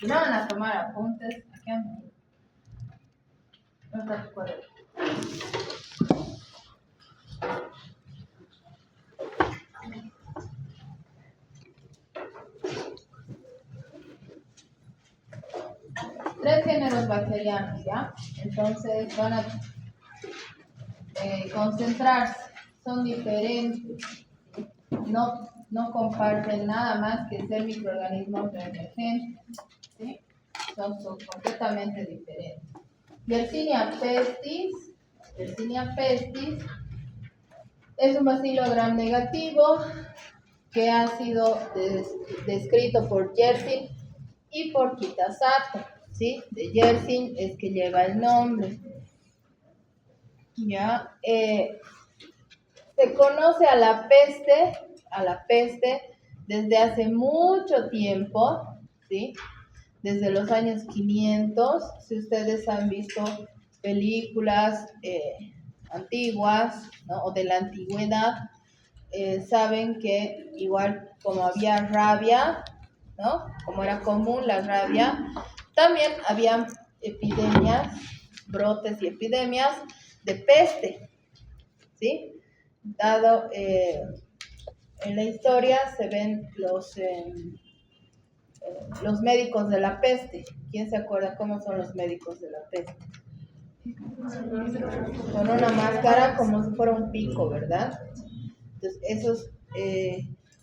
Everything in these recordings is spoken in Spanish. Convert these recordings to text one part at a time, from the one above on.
Si no van a tomar apuntes, aquí ando. No te acuerdas. Tres géneros bacterianos, ¿ya? Entonces van a concentrarse, son diferentes, no comparten nada más que ser microorganismos emergentes, ¿sí? Son completamente diferentes. Yersinia pestis es un bacilo gram negativo que ha sido descrito por Yersin y por Kitasato, ¿sí? De Yersin es que lleva el nombre. Ya, se conoce a la peste desde hace mucho tiempo, ¿sí? Desde los años 500. Si ustedes han visto películas antiguas, ¿no? O de la antigüedad, saben que igual como había rabia, ¿no? Como era común la rabia, también había epidemias, brotes y epidemias de peste, ¿sí? Dado en la historia se ven los médicos de la peste. ¿Quién se acuerda cómo son los médicos de la peste? Con una máscara como si fuera un pico, ¿verdad? Entonces, esos,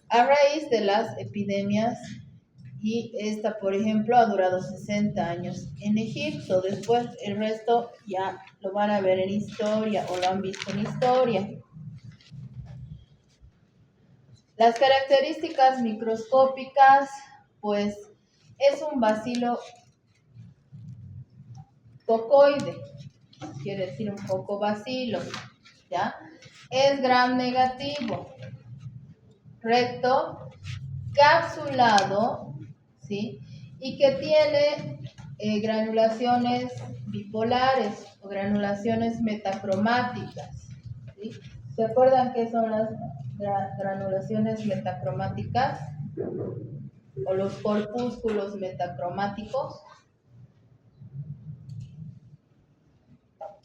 a raíz de las epidemias, y esta, por ejemplo, ha durado 60 años en Egipto. Después, el resto ya lo van a ver en historia o lo han visto en historia. Las características microscópicas, pues, es un bacilo cocoide, quiere decir un poco bacilo, ¿ya? Es gram negativo, recto, capsulado, ¿sí? Y que tiene granulaciones bipolares o granulaciones metacromáticas, ¿sí? ¿Se acuerdan qué son las granulaciones metacromáticas? O los corpúsculos metacromáticos.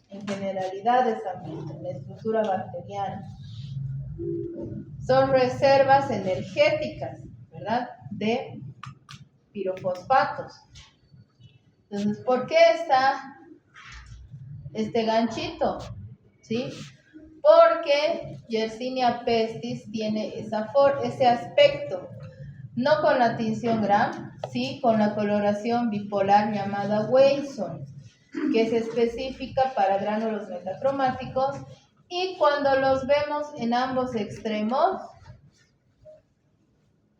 En generalidades también, en la estructura bacteriana. Son reservas energéticas, ¿verdad? De pirofosfatos. Entonces, ¿por qué está este ganchito? ¿Sí? Porque Yersinia pestis tiene ese aspecto, no con la tinción gram, sí con la coloración bipolar llamada Wilson, que es específica para gránulos metacromáticos, y cuando los vemos en ambos extremos,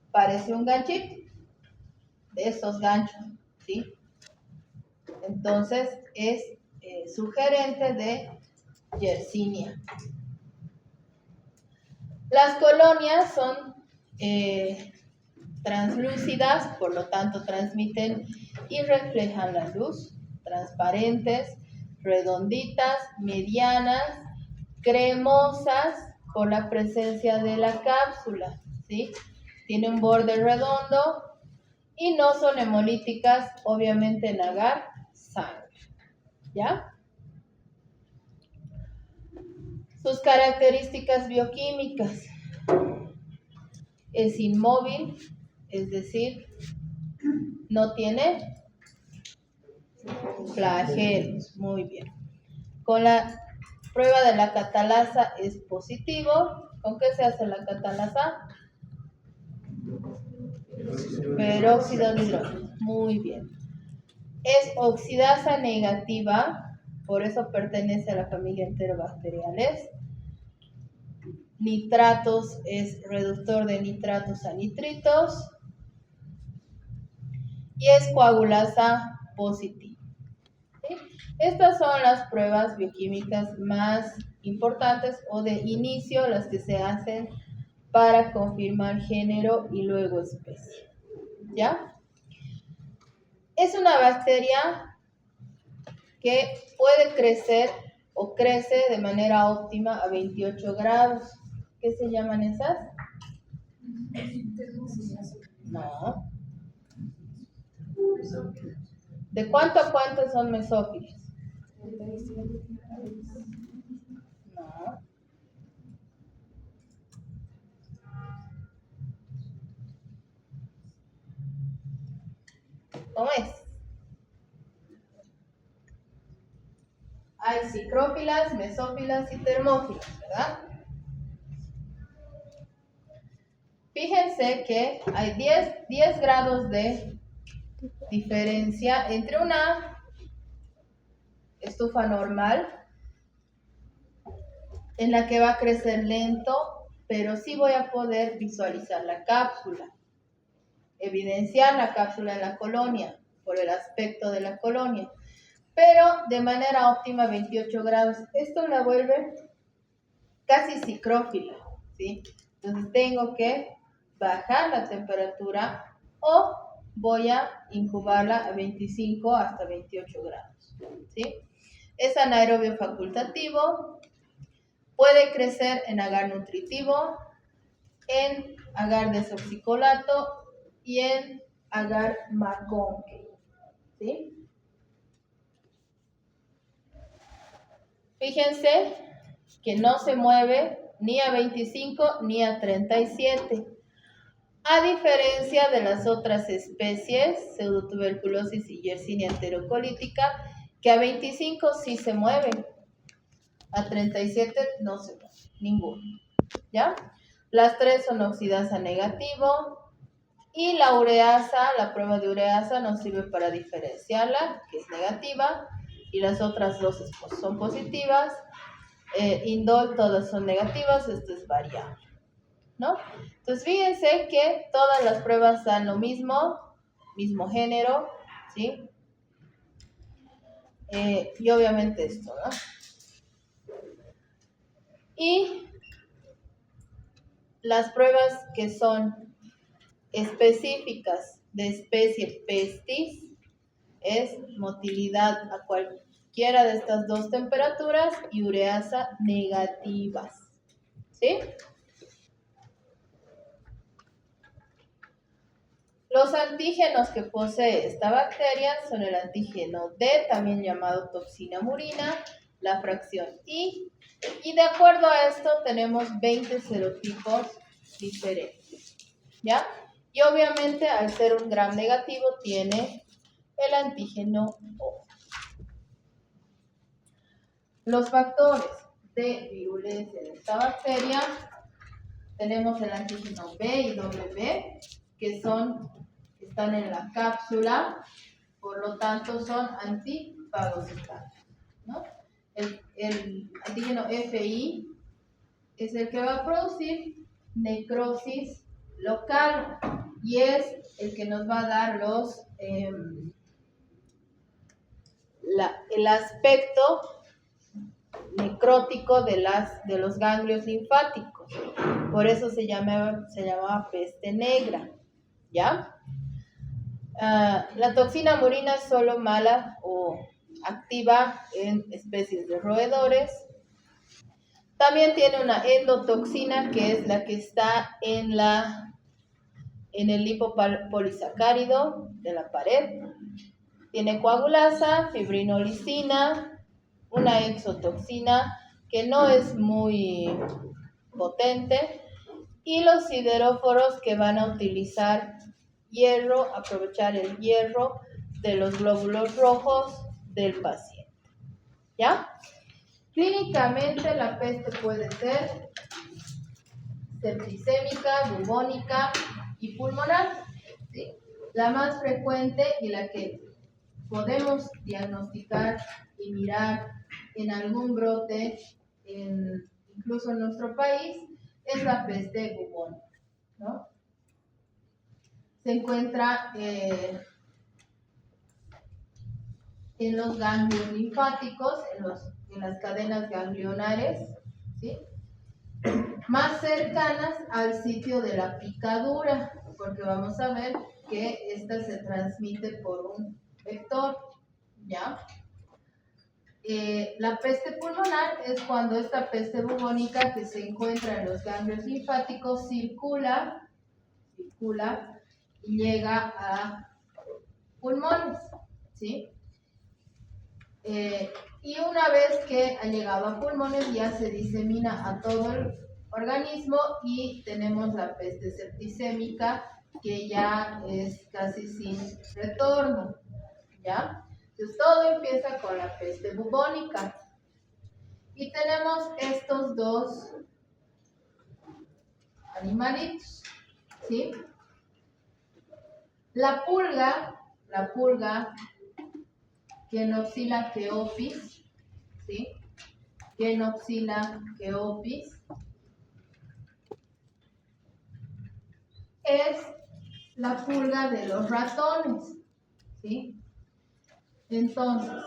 parece un ganchito de estos ganchos, ¿sí? Entonces es sugerente de Yersinia. Las colonias son translúcidas, por lo tanto transmiten y reflejan la luz, transparentes, redonditas, medianas, cremosas por la presencia de la cápsula, ¿sí? Tiene un borde redondo y no son hemolíticas, obviamente en agar sangre, ¿ya? Sus características bioquímicas: es inmóvil, es decir, no tiene flagelos. Muy bien. Con la prueba de la catalasa es positivo. ¿Con qué se hace la catalasa? Peróxido de hidrógeno. Muy bien. Es oxidasa negativa, por eso pertenece a la familia Enterobacteriales. Nitratos, es reductor de nitratos a nitritos. Y es coagulasa positiva. ¿Sí? Estas son las pruebas bioquímicas más importantes o de inicio, las que se hacen para confirmar género y luego especie. ¿Ya? Es una bacteria que puede crecer o crece de manera óptima a 28 grados. ¿Qué se llaman esas? No. ¿De cuánto a cuánto son mesófilos? No. ¿Cómo es? Hay psicrófilas, mesófilas y termófilas, ¿verdad? Fíjense que hay 10 grados de diferencia entre una estufa normal, en la que va a crecer lento, pero sí voy a poder visualizar la cápsula, evidenciar la cápsula en la colonia, por el aspecto de la colonia, pero de manera óptima 28 grados. Esto la vuelve casi psicrófila, ¿sí? Entonces tengo que bajar la temperatura o voy a incubarla a 25 hasta 28 grados, ¿sí? Es anaerobio facultativo, puede crecer en agar nutritivo, en agar desoxicolato y en agar McConkey, ¿sí? Fíjense que no se mueve ni a 25 ni a 37. A diferencia de las otras especies, pseudotuberculosis y Yersinia enterocolítica, que a 25 sí se mueven, a 37 no se mueve, ninguno, ¿ya? Las tres son oxidasa negativo y la ureasa, la prueba de ureasa nos sirve para diferenciarla, que es negativa, y las otras dos son positivas. Indol todas son negativas, esto es variable, ¿no? Entonces fíjense que todas las pruebas dan lo mismo género, ¿sí? Y obviamente esto, ¿no? Y las pruebas que son específicas de especie pestis es motilidad a cualquiera de estas dos temperaturas y ureasa negativas, ¿sí? Los antígenos que posee esta bacteria son el antígeno D, también llamado toxina murina, la fracción I, y de acuerdo a esto tenemos 20 serotipos diferentes, ¿ya? Y obviamente al ser un gram negativo tiene el antígeno O. Los factores de virulencia de esta bacteria, tenemos el antígeno B y W, que están en la cápsula, por lo tanto son antifagocitados, ¿no? El antígeno FI es el que va a producir necrosis local y es el que nos va a dar el aspecto necrótico de los ganglios linfáticos. Por eso se llamaba peste negra, ¿ya? La toxina murina es solo mala o activa en especies de roedores. También tiene una endotoxina, que es la que está en el lipopolisacárido de la pared. Tiene coagulasa, fibrinolicina, una exotoxina que no es muy potente, y los sideróforos que van a utilizar hierro, aprovechar el hierro de los glóbulos rojos del paciente, ¿ya? Clínicamente la peste puede ser septicémica, bubónica y pulmonar, ¿sí? La más frecuente y la que podemos diagnosticar y mirar en algún brote, incluso en nuestro país, es la peste bubónica, ¿no? Se encuentra en los ganglios linfáticos, en las cadenas ganglionares, ¿sí? Más cercanas al sitio de la picadura, porque vamos a ver que esta se transmite por un vector, ¿ya? La peste pulmonar es cuando esta peste bubónica que se encuentra en los ganglios linfáticos circula y llega a pulmón. ¿sí? Y una vez que ha llegado a pulmones ya se disemina a todo el organismo y tenemos la peste septicémica que ya es casi sin retorno, ¿ya? Entonces todo empieza con la peste bubónica y tenemos estos dos animalitos, ¿sí? La pulga Genoxila Keophis, ¿sí? Genoxila Keophis es la pulga de los ratones, ¿sí? Entonces,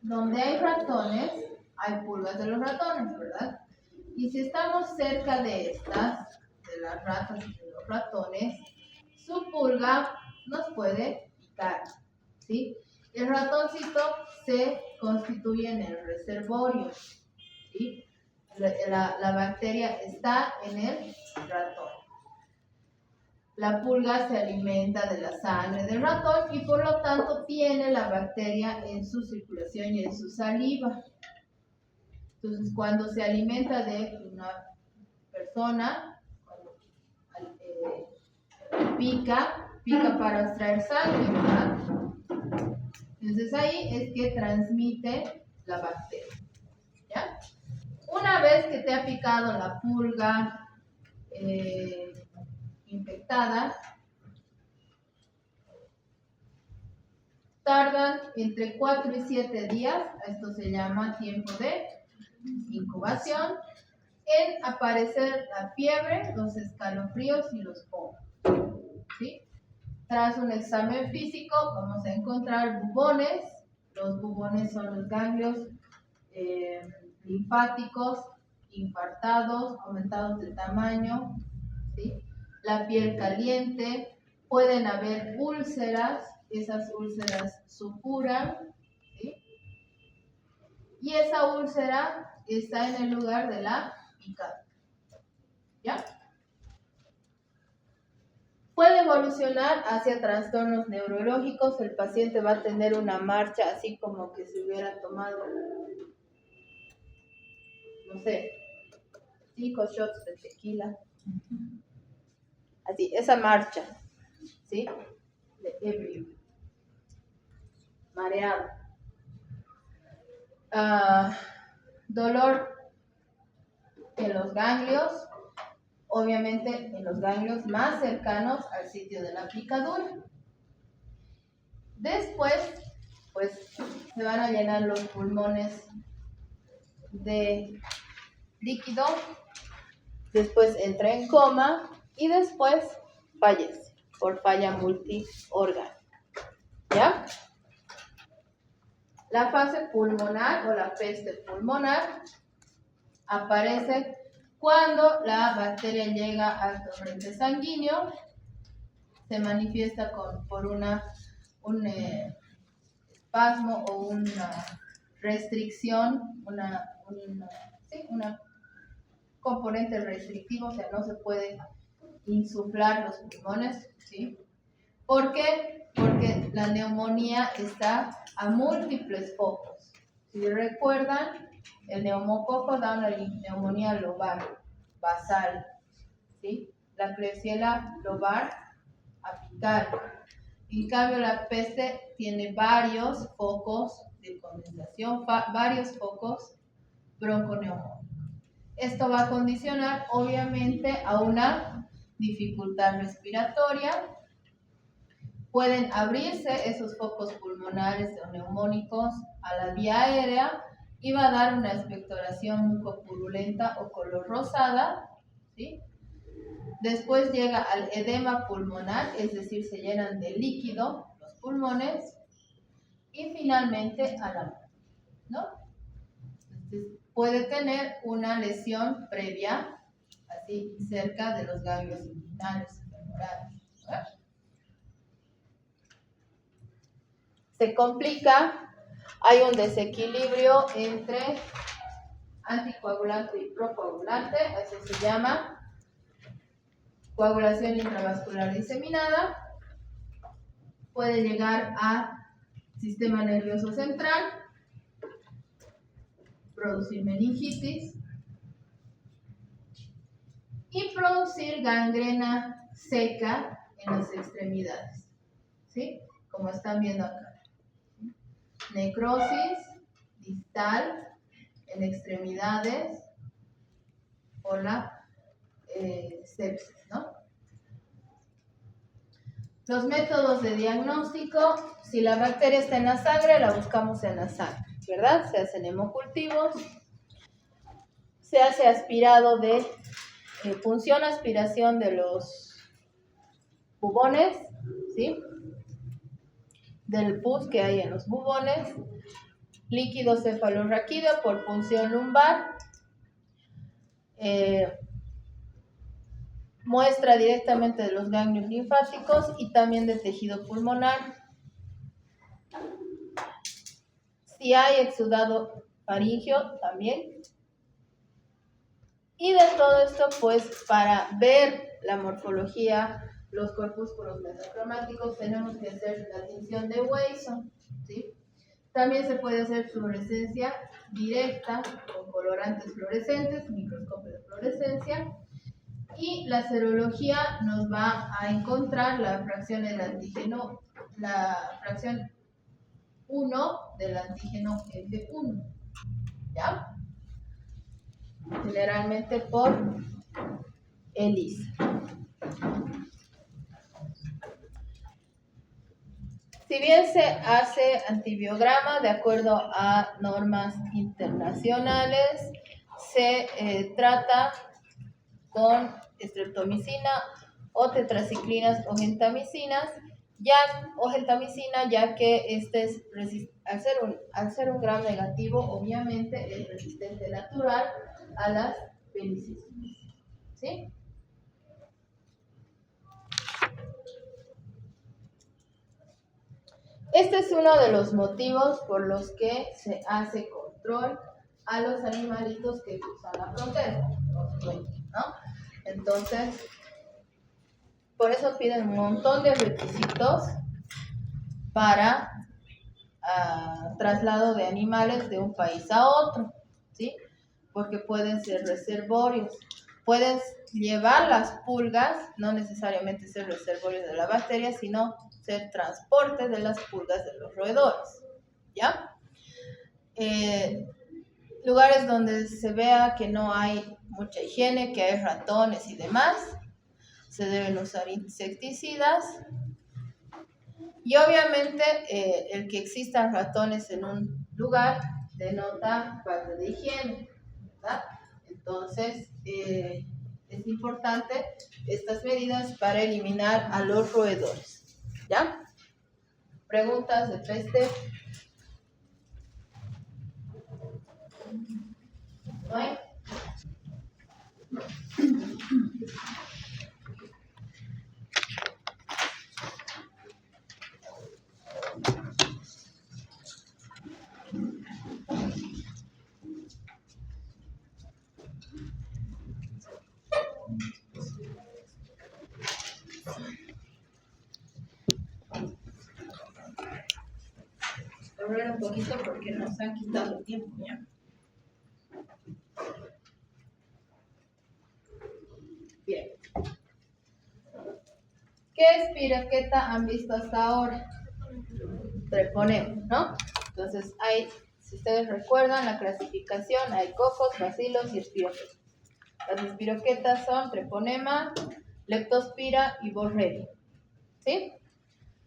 donde hay ratones, hay pulgas de los ratones, ¿verdad? Y si estamos cerca de estas, de las ratas y de los ratones, su pulga nos puede picar, ¿sí? El ratoncito se constituye en el reservorio, ¿sí? La bacteria está en el ratón. La pulga se alimenta de la sangre del ratón y por lo tanto tiene la bacteria en su circulación y en su saliva. Entonces, cuando se alimenta de una persona, cuando, pica para extraer sangre, ¿verdad? Entonces ahí es que transmite la bacteria, ¿ya? Una vez que te ha picado la pulga infectada, tardan entre 4 y 7 días, esto se llama tiempo de incubación, en aparecer la fiebre, los escalofríos y los hongos, ¿sí? Tras un examen físico vamos a encontrar bubones. Los bubones son los ganglios linfáticos infartados, aumentados de tamaño, ¿sí? La piel caliente, pueden haber úlceras, esas úlceras supuran, ¿sí? Y esa úlcera está en el lugar de la picada, ¿ya? Puede evolucionar hacia trastornos neurológicos. El paciente va a tener una marcha así como que se hubiera tomado, no sé, 5 shots de tequila. Así, esa marcha, ¿sí? De ebrio. Mareado. Dolor en los ganglios, obviamente en los ganglios más cercanos al sitio de la picadura. Después, pues, se van a llenar los pulmones de líquido, después entra en coma y después fallece por falla multiorgánica, ¿ya? La fase pulmonar o la peste pulmonar aparece cuando la bacteria llega al torrente sanguíneo, se manifiesta por un espasmo o una restricción, una componente restrictivo, o sea, no se puede insuflar los pulmones, ¿sí? ¿Por qué? Porque la neumonía está a múltiples focos. Si recuerdan, el neumococo da una neumonía lobar, basal, ¿sí? La Klebsiella lobar, apical. En cambio, la peste tiene varios focos de condensación, varios focos bronconeumónicos. Esto va a condicionar, obviamente, a una dificultad respiratoria. Pueden abrirse esos focos pulmonares o neumónicos a la vía aérea y va a dar una expectoración mucopurulenta o color rosada, ¿sí? Después llega al edema pulmonar, es decir, se llenan de líquido los pulmones y finalmente a la muerte, ¿no? Entonces, puede tener una lesión previa, así cerca de los ganglios inguinales, femorales, ¿no? Se complica, hay un desequilibrio entre anticoagulante y procoagulante, eso se llama coagulación intravascular diseminada. puede llegar a sistema nervioso central, producir meningitis y producir gangrena seca en las extremidades, ¿sí? Como están viendo acá. Necrosis distal en extremidades por la sepsis, ¿no? Los métodos de diagnóstico: si la bacteria está en la sangre, la buscamos en la sangre, ¿verdad? Se hacen hemocultivos, se hace aspirado de punción, aspiración de los bubones, ¿sí? Del pus que hay en los bubones, líquido cefalorraquídeo por punción lumbar, muestra directamente de los ganglios linfáticos y también de tejido pulmonar. Si hay exudado faríngeo, también. Y de todo esto, pues, para ver la morfología, los corpúsculos metacromáticos, tenemos que hacer la tinción de Wasson, ¿sí? También se puede hacer fluorescencia directa con colorantes fluorescentes, microscopio de fluorescencia. Y la serología nos va a encontrar la fracción del antígeno, la fracción 1 del antígeno F1, ¿ya? Generalmente por ELISA. Si bien se hace antibiograma de acuerdo a normas internacionales, se trata con streptomicina o tetraciclinas o gentamicinas, ya que este es al ser un gram negativo, obviamente es resistente natural a las penicinas, ¿sí? Este es uno de los motivos por los que se hace control a los animalitos que cruzan la frontera, ¿no? Entonces, por eso piden un montón de requisitos para traslado de animales de un país a otro, ¿sí? Porque pueden ser reservorios. Puedes llevar las pulgas, no necesariamente ser reservorios de la bacteria, sino ser transporte de las pulgas de los roedores, ¿ya? Lugares donde se vea que no hay mucha higiene, que hay ratones y demás, se deben usar insecticidas. Y obviamente el que existan ratones en un lugar denota falta de higiene, ¿verdad? Entonces es importante estas medidas para eliminar a los roedores, ¿ya? ¿Preguntas de este? ¿No hay? Correr un poquito porque nos han quitado el tiempo ya. Bien. ¿Qué espiroqueta han visto hasta ahora? Treponema, ¿no? Entonces hay, si ustedes recuerdan la clasificación, hay cocos, bacilos y espiroquetas. Las espiroquetas son treponema, leptospira y borrelia, ¿sí?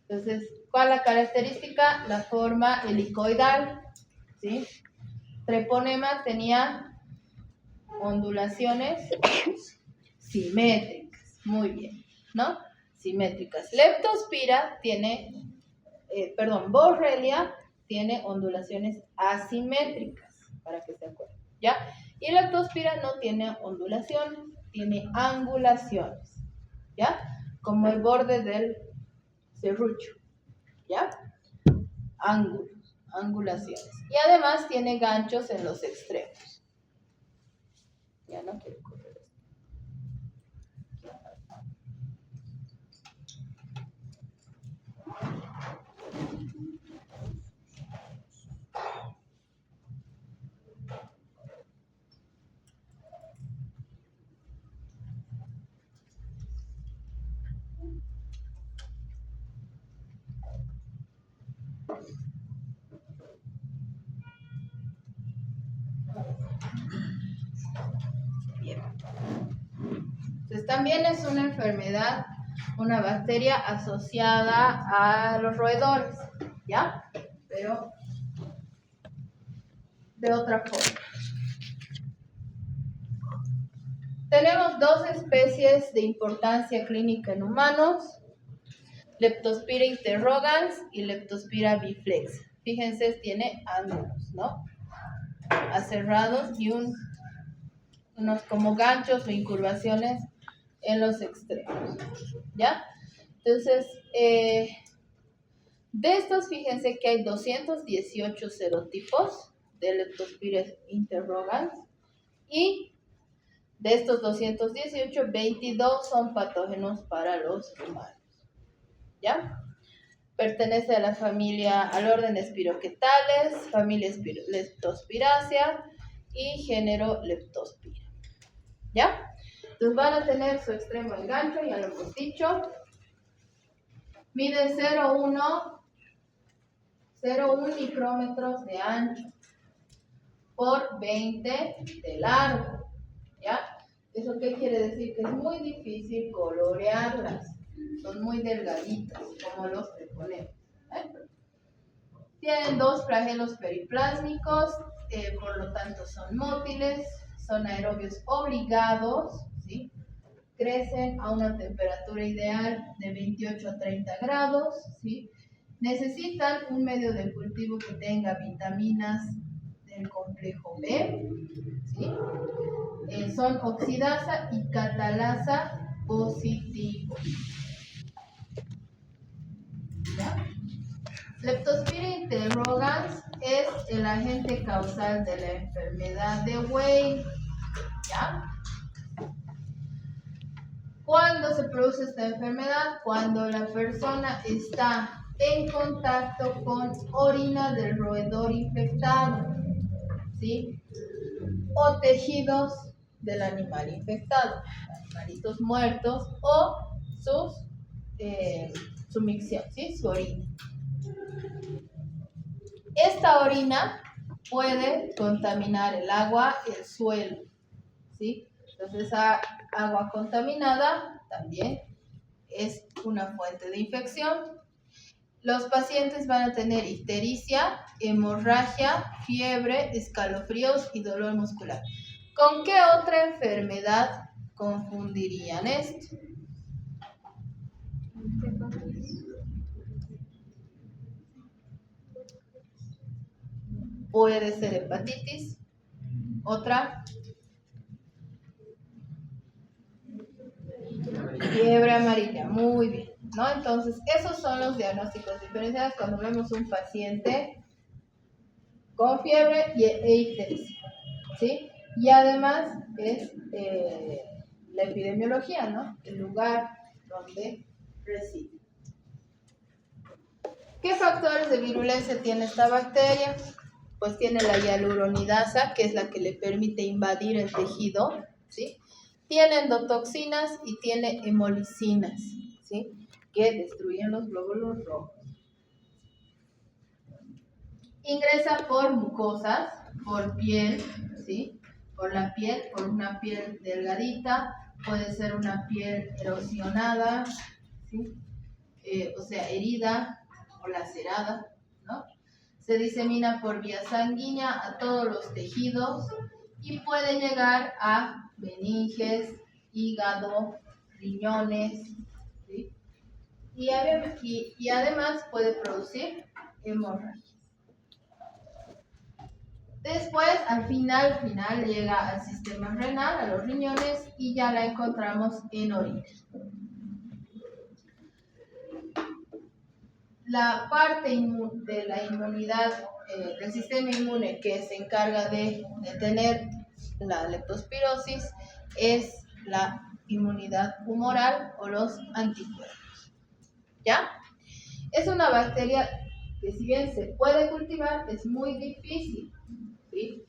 Entonces, ¿cuál es la característica? La forma helicoidal, ¿sí? Treponema tenía ondulaciones simétricas, muy bien, ¿no? Simétricas. Leptospira tiene, Borrelia tiene ondulaciones asimétricas, para que se acuerden, ¿ya? Y leptospira no tiene ondulaciones, tiene angulaciones, ¿ya? Como el borde del serrucho, ¿ya? Ángulos, angulaciones. Y además tiene ganchos en los extremos. Ya no quiero correr esto. Bien. Entonces también es una enfermedad, una bacteria asociada a los roedores, ¿ya? Pero de otra forma. Tenemos dos especies de importancia clínica en humanos, Leptospira interrogans y Leptospira biflex. Fíjense, tiene ángulos, ¿no? Aserrados y unos como ganchos o incurvaciones en los extremos, ¿ya? Entonces, de estos, fíjense que hay 218 serotipos de Leptospira interrogans y de estos 218, 22 son patógenos para los humanos, ¿ya? Pertenece a la familia, al orden Spiroquetales, familia Leptospiraceae y género Leptospira, ¿ya? Entonces van a tener su extremo engancho, ya lo hemos dicho. Mide 0,1 micrómetros de ancho por 20 de largo, ¿ya? ¿Eso qué quiere decir? Que es muy difícil colorearlas. Son muy delgaditas, como los treponemas. Tienen dos flagelos periplásmicos, por lo tanto son mótiles, son aerobios obligados, ¿sí? Crecen a una temperatura ideal de 28 a 30 grados, ¿sí? Necesitan un medio de cultivo que tenga vitaminas del complejo B, ¿sí? Son oxidasa y catalasa positivos. ¿Ya? Leptospira interrogans es el agente causal de la enfermedad de Weil, ¿ya? ¿Cuándo se produce esta enfermedad? Cuando la persona está en contacto con orina del roedor infectado, ¿sí? O tejidos del animal infectado, animalitos muertos o su micción, ¿sí? Su orina. Esta orina puede contaminar el agua, el suelo, ¿sí? Entonces esa agua contaminada también es una fuente de infección. Los pacientes van a tener ictericia, hemorragia, fiebre, escalofríos y dolor muscular. ¿Con qué otra enfermedad confundirían esto? Puede ser hepatitis, otra, fiebre amarilla, muy bien, ¿no? Entonces, esos son los diagnósticos diferenciados cuando vemos un paciente con fiebre e ictericia, ¿sí? Y además es la epidemiología, ¿no? El lugar donde reside. ¿Qué factores de virulencia tiene esta bacteria? Pues tiene la hialuronidasa, que es la que le permite invadir el tejido, ¿sí? Tiene endotoxinas y tiene hemolicinas, ¿sí? Que destruyen los glóbulos rojos. Ingresa por mucosas, por piel, ¿sí? Por la piel, por una piel delgadita, puede ser una piel erosionada, ¿sí? O sea, herida o lacerada, ¿no? Se disemina por vía sanguínea a todos los tejidos y puede llegar a meninges, hígado, riñones, ¿sí? Y además puede producir hemorragia. Después, al final llega al sistema renal, a los riñones, y ya la encontramos en orina. La parte de la inmunidad del sistema inmune que se encarga de detener la leptospirosis es la inmunidad humoral o los anticuerpos. ¿Ya? Es una bacteria que, si bien se puede cultivar, es muy difícil, ¿sí?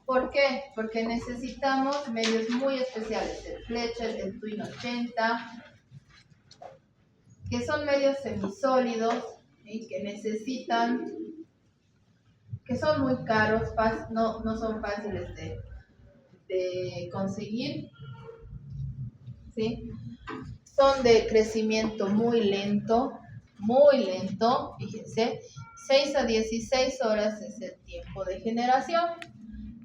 ¿Por qué? Porque necesitamos medios muy especiales, el Fletcher, el Twin 80, que son medios semisólidos, ¿sí? Que son muy caros, no son fáciles de conseguir, ¿sí? Son de crecimiento muy lento, fíjense, 6 a 16 horas es el tiempo de generación.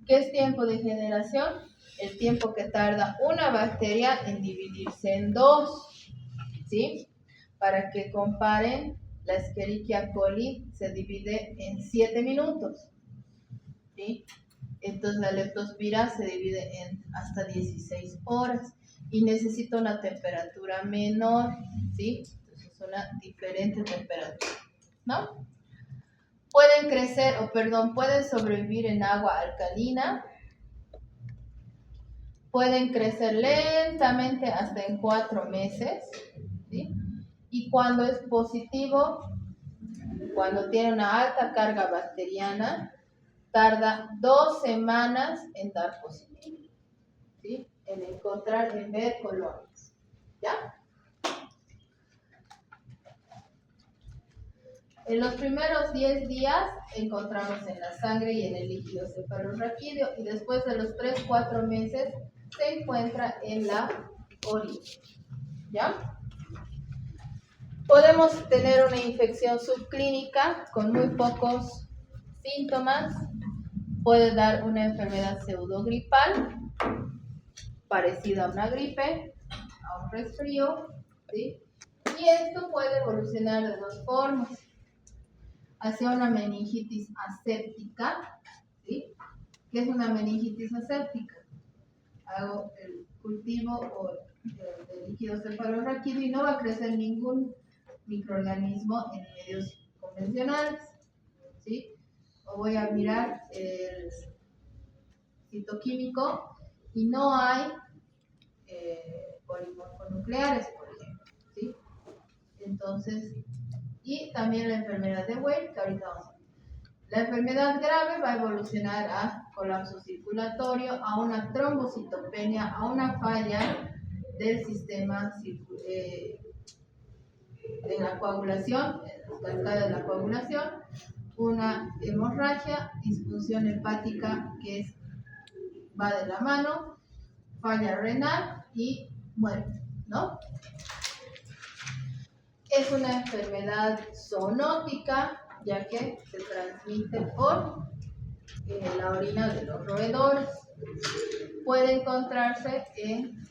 ¿Qué es tiempo de generación? El tiempo que tarda una bacteria en dividirse en dos, ¿sí? Para que comparen, la Escherichia coli se divide en 7 minutos, ¿sí? Entonces la leptospira se divide en hasta 16 horas y necesita una temperatura menor, ¿sí? Entonces es una diferente temperatura, ¿no? Pueden sobrevivir en agua alcalina, pueden crecer lentamente hasta en 4 meses, ¿sí? Y cuando es positivo, cuando tiene una alta carga bacteriana, tarda 2 semanas en dar positivo, ¿sí? En ver colonias, ¿ya? En los primeros 10 días encontramos en la sangre y en el líquido cefalorraquídeo y después de los 3-4 meses se encuentra en la orina, ¿ya? Podemos tener una infección subclínica con muy pocos síntomas. Puede dar una enfermedad pseudogripal, parecida a una gripe, a un resfrío, ¿sí? Y esto puede evolucionar de dos formas: hacia una meningitis aséptica, ¿sí? ¿Qué es una meningitis aséptica? Hago el cultivo del líquido cefalorraquídeo y no va a crecer ningún microorganismo en medios convencionales, ¿sí? O voy a mirar el citoquímico y no hay polimorfonucleares, por ejemplo, ¿sí? Entonces, y también la enfermedad de Weil, que ahorita vamos a ver. La enfermedad grave va a evolucionar a colapso circulatorio, a una trombocitopenia, a una falla del sistema de la coagulación, las cascadas de la coagulación, una hemorragia, disfunción hepática que va de la mano, falla renal y muerte, ¿no? Es una enfermedad zoonótica, ya que se transmite por la orina de los roedores. Puede encontrarse en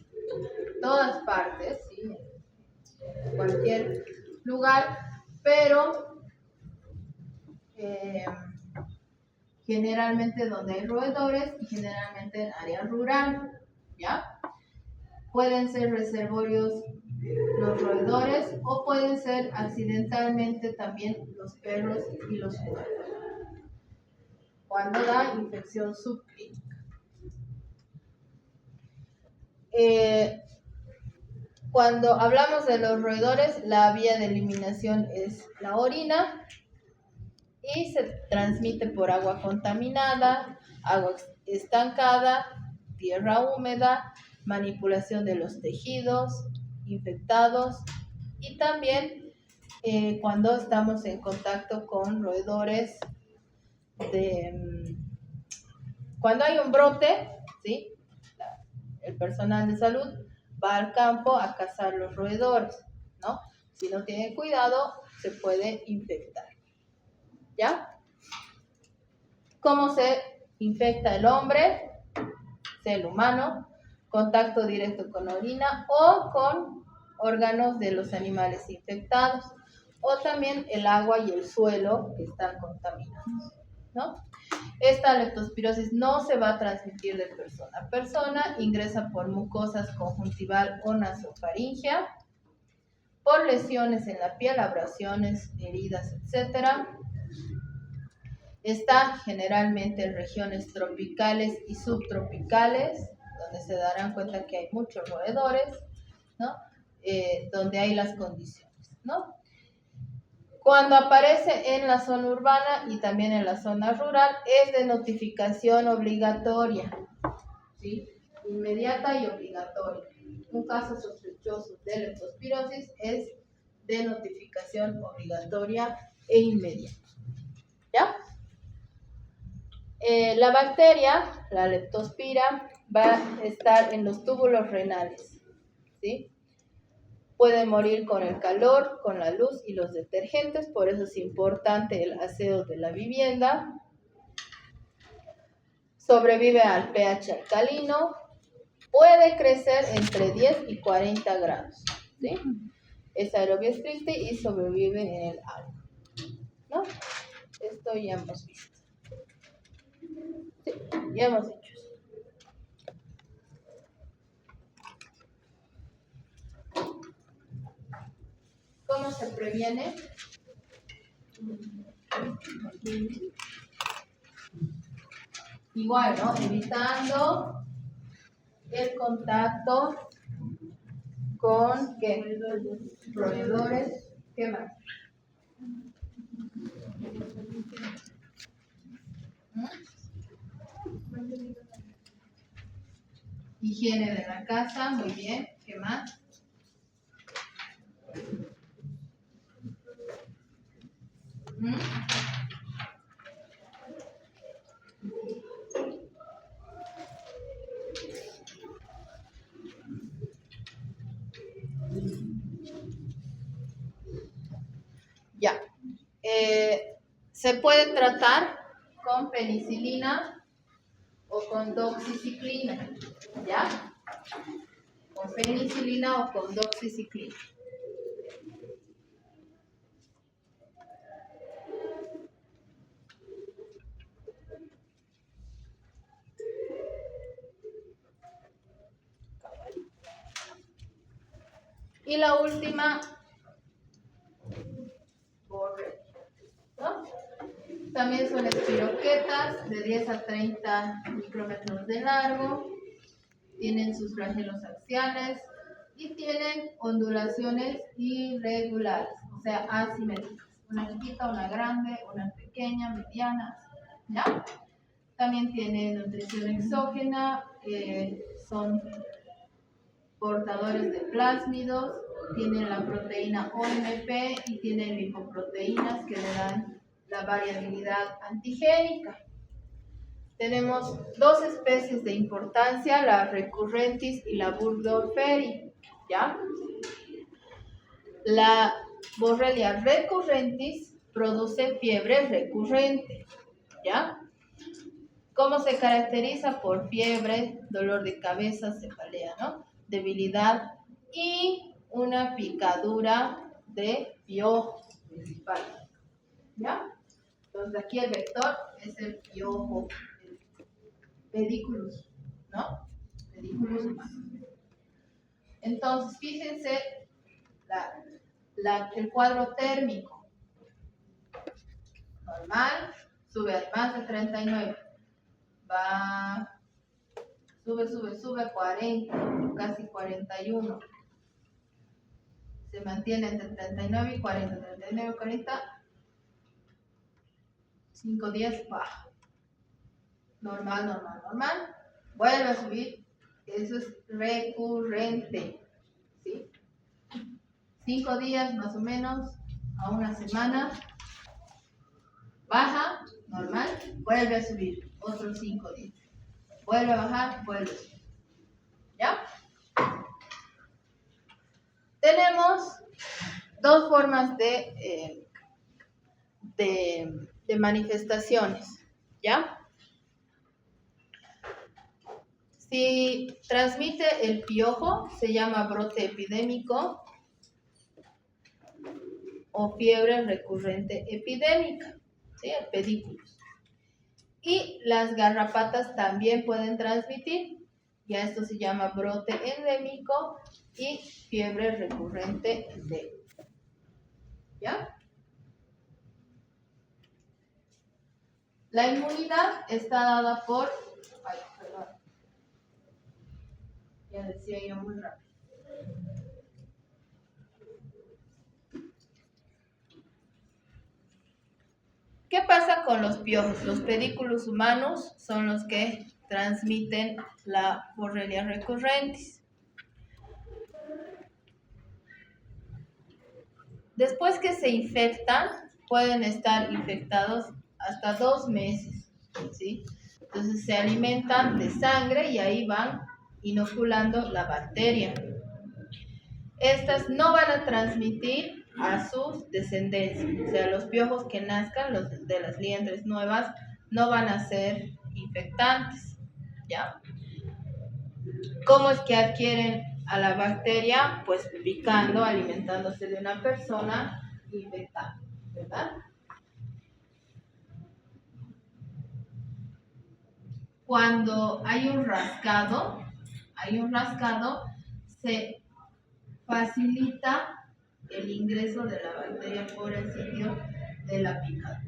todas partes, ¿sí? En cualquier lugar, pero generalmente donde hay roedores y generalmente en área rural, ¿ya? Pueden ser reservorios los roedores o pueden ser accidentalmente también los perros y los humanos, cuando da infección subclínica. Cuando hablamos de los roedores, la vía de eliminación es la orina y se transmite por agua contaminada, agua estancada, tierra húmeda, manipulación de los tejidos infectados y también cuando estamos en contacto con roedores cuando hay un brote, ¿sí? El personal de salud va al campo a cazar los roedores, ¿no? Si no tiene cuidado, se puede infectar, ¿ya? ¿Cómo se infecta el hombre? El humano, contacto directo con orina o con órganos de los animales infectados, o también el agua y el suelo que están contaminados, ¿no? Esta leptospirosis no se va a transmitir de persona a persona, ingresa por mucosas conjuntival o nasofaringea, por lesiones en la piel, abrasiones, heridas, etc. Está generalmente en regiones tropicales y subtropicales, donde se darán cuenta que hay muchos roedores, ¿no? Donde hay las condiciones, ¿no? Cuando aparece en la zona urbana y también en la zona rural, es de notificación obligatoria, ¿sí? Inmediata y obligatoria. Un caso sospechoso de leptospirosis es de notificación obligatoria e inmediata, ¿ya? La bacteria, la leptospira, va a estar en los túbulos renales, ¿sí? Puede morir con el calor, con la luz y los detergentes, por eso es importante el aseo de la vivienda. Sobrevive al pH alcalino, puede crecer entre 10 y 40 grados, ¿sí? Es aerobio estricto y sobrevive en el agua, ¿no? Esto ya hemos visto. Sí, ya hemos hecho eso. ¿Cómo se previene? Igual, ¿no? Evitando el contacto con ¿qué? Proveedores. ¿Qué más? Higiene de la casa, muy bien. ¿Qué más? ¿Mm? Ya. Se puede tratar con penicilina o con doxiciclina, ¿ya? Con penicilina o con doxiciclina. Y la última, borre, ¿no? También son espiroquetas de 10 a 30 micrómetros de largo, tienen sus flagelos axiales y tienen ondulaciones irregulares, o sea, asimétricas. Una chiquita, una grande, una pequeña, mediana, ¿ya? También tienen nutrición exógena, son portadores de plásmidos, tienen la proteína OMP y tienen lipoproteínas que le dan la variabilidad antigénica. Tenemos dos especies de importancia, la recurrentis y la burgdorferi, ¿ya? La Borrelia recurrentis produce fiebre recurrente, ¿ya? ¿Cómo se caracteriza? Por fiebre, dolor de cabeza, cefalea, ¿no? Debilidad y una picadura de piojo principal, ¿ya? Entonces aquí el vector es el piojo, el pedículus, ¿no? Pedículus humano. Entonces, fíjense el cuadro térmico. Normal, sube a más de 39. Va, sube a 40, casi 41. Se mantiene entre 39 y 40, 39 y 40, 5 días baja. Normal, normal, normal. Vuelve a subir, eso es recurrente, ¿sí? 5 días más o menos a una semana, baja, normal, vuelve a subir, otros 5 días. Vuelve a bajar, vuelve a subir. ¿Ya? Tenemos dos formas de manifestaciones, ¿ya? Si transmite el piojo, se llama brote epidémico o fiebre recurrente epidémica, ¿sí? El pedículus. Y las garrapatas también pueden transmitir, ya esto se llama brote endémico y fiebre recurrente endémica, ¿ya? La inmunidad está dada por... Ay, perdón. Ya decía yo muy rápido. ¿Qué pasa con los piojos? Los pedículos humanos son los que transmiten la Borrelia recurrentis. Después que se infectan, pueden estar infectados hasta 2 meses, ¿sí? Entonces se alimentan de sangre y ahí van inoculando la bacteria. Estas no van a transmitir a sus descendencias, o sea, los piojos que nazcan, los de las liendres nuevas, no van a ser infectantes, ¿ya? ¿Cómo es que adquieren a la bacteria? Pues picando, alimentándose de una persona infectada, ¿verdad? Cuando hay un rascado, se facilita el ingreso de la bacteria por el sitio de la picadura,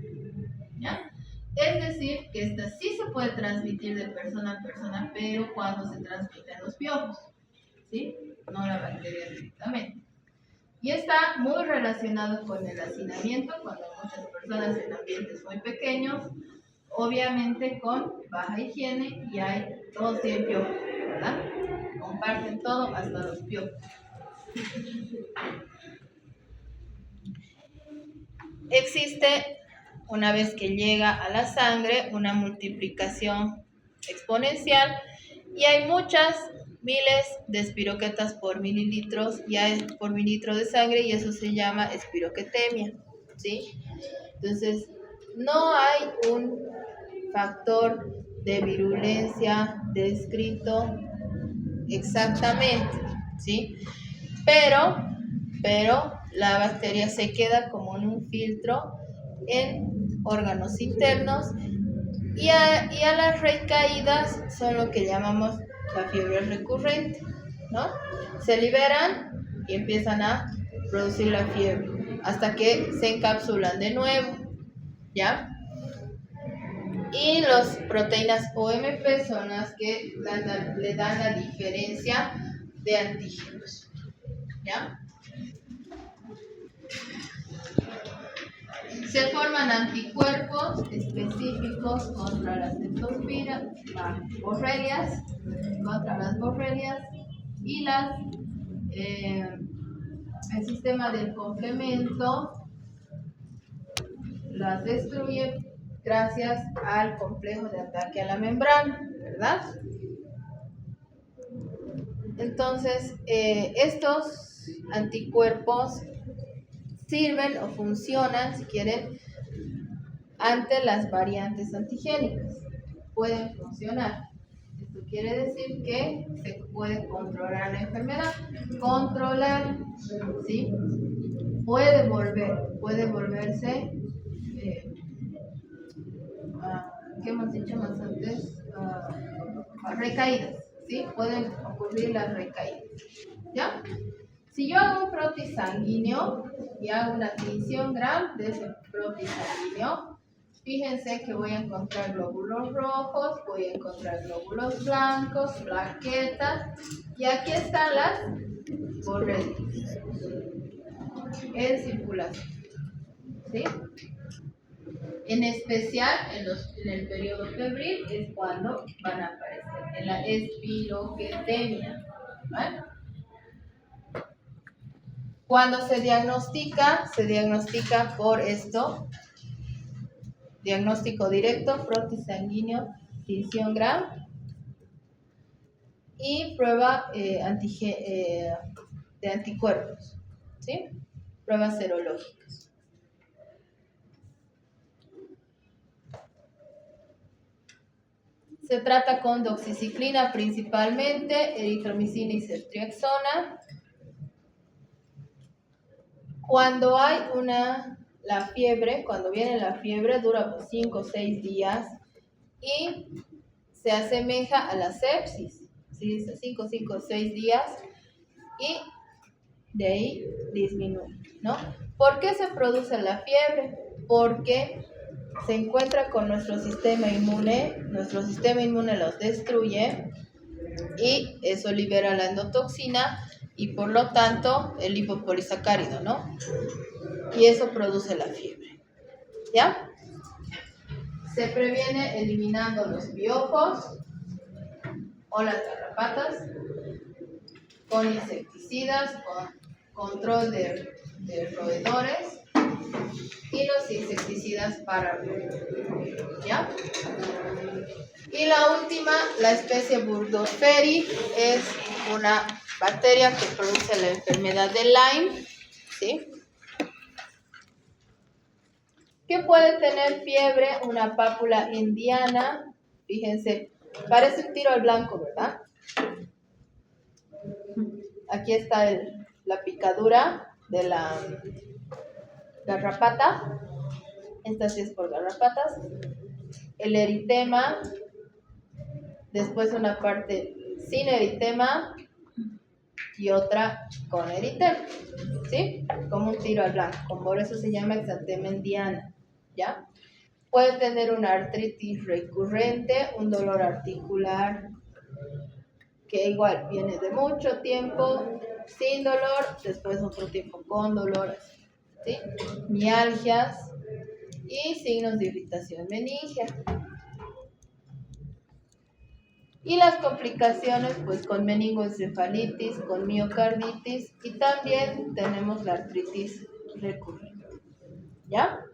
¿ya? Es decir, que esta sí se puede transmitir de persona a persona, pero cuando se transmiten los piojos, ¿sí? No la bacteria directamente. Y está muy relacionado con el hacinamiento, cuando hay muchas personas en ambientes muy pequeños, obviamente con baja higiene, y hay todos tienen piojos, ¿verdad? Comparten todo, hasta los piojos. Existe, una vez que llega a la sangre, una multiplicación exponencial y hay muchas miles de espiroquetas por mililitros por mililitro de sangre, y eso se llama espiroquetemia, ¿sí? Entonces, no hay un factor de virulencia descrito exactamente, ¿sí? Pero la bacteria se queda como en un filtro en órganos internos, y a las recaídas son lo que llamamos la fiebre recurrente, ¿no? Se liberan y empiezan a producir la fiebre hasta que se encapsulan de nuevo, ¿ya? Y las proteínas OMP son las que le dan la diferencia de antígenos, ¿ya? Se forman anticuerpos específicos contra las borrelias, y el sistema del complemento las destruye gracias al complejo de ataque a la membrana, ¿verdad? Entonces, estos anticuerpos sirven o funcionan, si quieren, ante las variantes antigénicas. Pueden funcionar. Esto quiere decir que se puede controlar la enfermedad. Controlar, ¿sí? Puede volverse, ¿qué hemos dicho más antes? Recaídas, ¿sí? Pueden ocurrir las recaídas, ¿ya? Si yo hago un frotis sanguíneo y hago una tinción Gram de ese frotis sanguíneo, fíjense que voy a encontrar glóbulos rojos, voy a encontrar glóbulos blancos, plaquetas, y aquí están las borrelias en circulación, ¿sí? En especial en el periodo febril es cuando van a aparecer, en la espiroquetemia, ¿vale? Cuando se diagnostica por esto: diagnóstico directo, frotis sanguíneo, tinción Gram y prueba de anticuerpos, ¿sí? Pruebas serológicas. Se trata con doxiciclina principalmente, eritromicina y ceftriaxona. Cuando hay la fiebre, cuando viene la fiebre, dura 5 o 6 días y se asemeja a la sepsis, ¿sí? 5 o 6 días y de ahí disminuye, ¿no? ¿Por qué se produce la fiebre? Porque se encuentra con nuestro sistema inmune los destruye y eso libera la endotoxina y por lo tanto el lipopolisacárido, ¿no? Y eso produce la fiebre, ¿ya? Se previene eliminando los piojos o las garrapatas con insecticidas, con control de roedores, y los insecticidas para ¿ya? Y la última, la especie Burgdorferi, es una bacteria que produce la enfermedad de Lyme, ¿sí? Que puede tener fiebre, una pápula indiana, fíjense, parece un tiro al blanco, ¿verdad? Aquí está la picadura de la garrapata, esta sí es por garrapatas, el eritema, después una parte sin eritema y otra con eritema, ¿sí? Como un tiro al blanco, por eso se llama exantema indiana, ¿ya? Puede tener una artritis recurrente, un dolor articular que igual viene de mucho tiempo sin dolor, después otro tiempo con dolor, ¿sí? Mialgias y signos de irritación meningia. Y las complicaciones, pues con meningoencefalitis, con miocarditis y también tenemos la artritis recurrente. ¿Ya?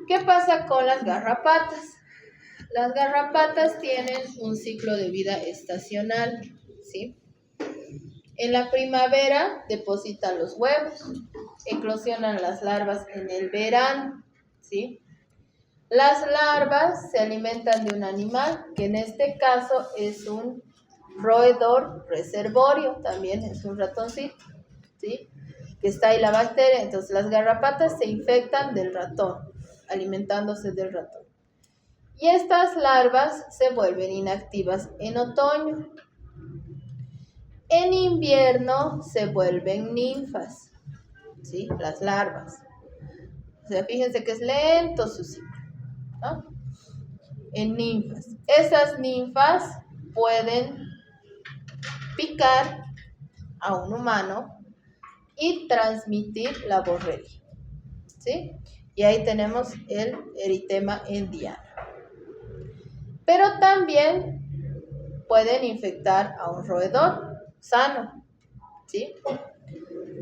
¿Qué pasa con las garrapatas? Las garrapatas tienen un ciclo de vida estacional, ¿sí? En la primavera depositan los huevos, eclosionan las larvas en el verano, ¿sí? Las larvas se alimentan de un animal, que en este caso es un roedor reservorio, también es un ratoncito, ¿sí? Que está ahí la bacteria, entonces las garrapatas se infectan del ratón, alimentándose del ratón. Y estas larvas se vuelven inactivas en otoño. En invierno se vuelven ninfas, ¿sí? Las larvas. O sea, fíjense que es lento su ciclo, ¿no? En ninfas. Esas ninfas pueden picar a un humano y transmitir la borrelia, ¿sí? Y ahí tenemos el eritema indiano. Pero también pueden infectar a un roedor sano, ¿sí?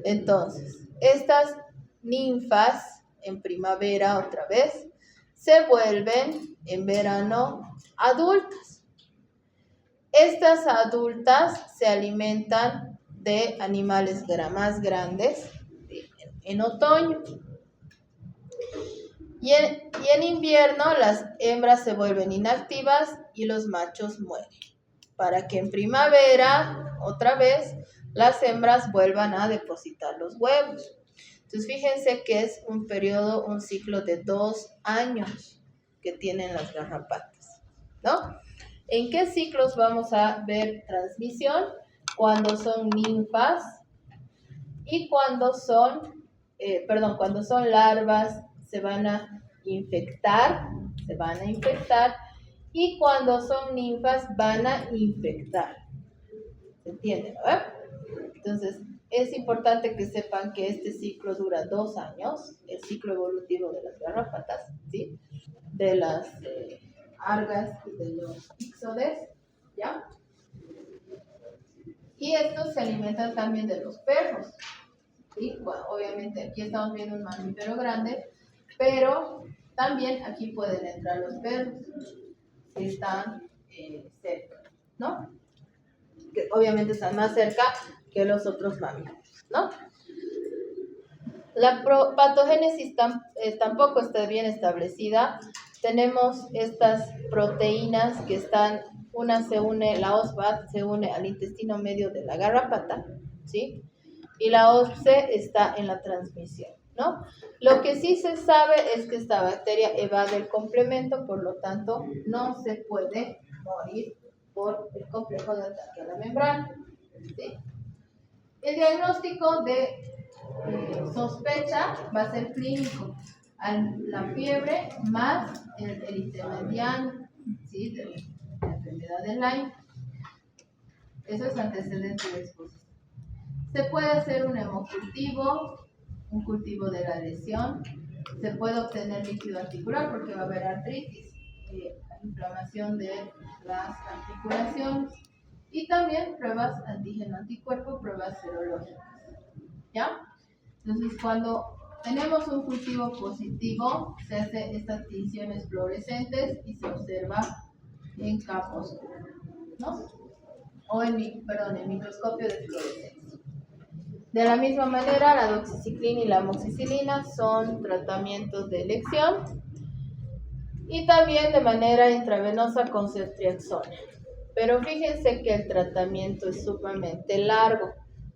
Entonces, estas ninfas en primavera otra vez se vuelven en verano adultas. Estas adultas se alimentan de animales más grandes en otoño. Y en invierno las hembras se vuelven inactivas y los machos mueren. Para que en primavera, otra vez, las hembras vuelvan a depositar los huevos. Entonces fíjense que es un periodo, un ciclo de 2 años que tienen las garrapatas, ¿no? ¿En qué ciclos vamos a ver transmisión? Cuando son ninfas y cuando son larvas se van a infectar, y cuando son ninfas van a infectar. ¿Se entiende, no? Entonces, es importante que sepan que este ciclo dura 2 años, el ciclo evolutivo de las garrapatas, ¿sí? De las algas y de los ixodes, ¿ya? Y estos se alimentan también de los perros, ¿sí? Bueno, obviamente aquí estamos viendo un mamífero grande, pero también aquí pueden entrar los perros que están cerca, ¿no? Que obviamente están más cerca que los otros mamíferos, ¿no? La patogénesis tampoco está bien establecida. Tenemos estas proteínas que están, una se une, la OSVAT se une al intestino medio de la garrapata, ¿sí? Y la OSPCE está en la transmisión, ¿no? Lo que sí se sabe es que esta bacteria evade el complemento, por lo tanto, no se puede morir por el complejo de ataque a la membrana, ¿sí? El diagnóstico de sospecha va a ser clínico, la fiebre más el eritema indiano, ¿sí? De la enfermedad de Lyme. Eso es antecedente de exposición. Se puede hacer un hemocultivo, un cultivo de la lesión, se puede obtener líquido articular porque va a haber artritis, inflamación de las articulaciones y también pruebas antígeno-anticuerpo, pruebas serológicas, ¿ya? Entonces, cuando tenemos un cultivo positivo, se hace estas tinciones fluorescentes y se observa en campo oscuro, ¿no? O en microscopio de fluorescencia. De la misma manera, la doxiciclina y la amoxicilina son tratamientos de elección y también de manera intravenosa con ceftriaxona. Pero fíjense que el tratamiento es sumamente largo,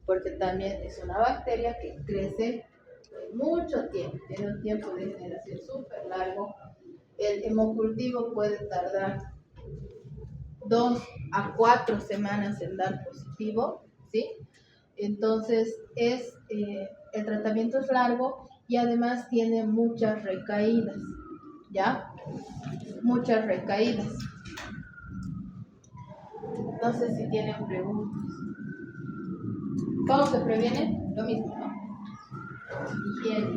porque también es una bacteria que crece mucho tiempo, tiene un tiempo de generación súper largo. El hemocultivo puede tardar 2 a 4 semanas en dar positivo, ¿sí? Entonces, el tratamiento es largo y además tiene muchas recaídas, ¿ya? Muchas recaídas. No sé si tienen preguntas. ¿Cómo se previene? Lo mismo, ¿no? Higiene.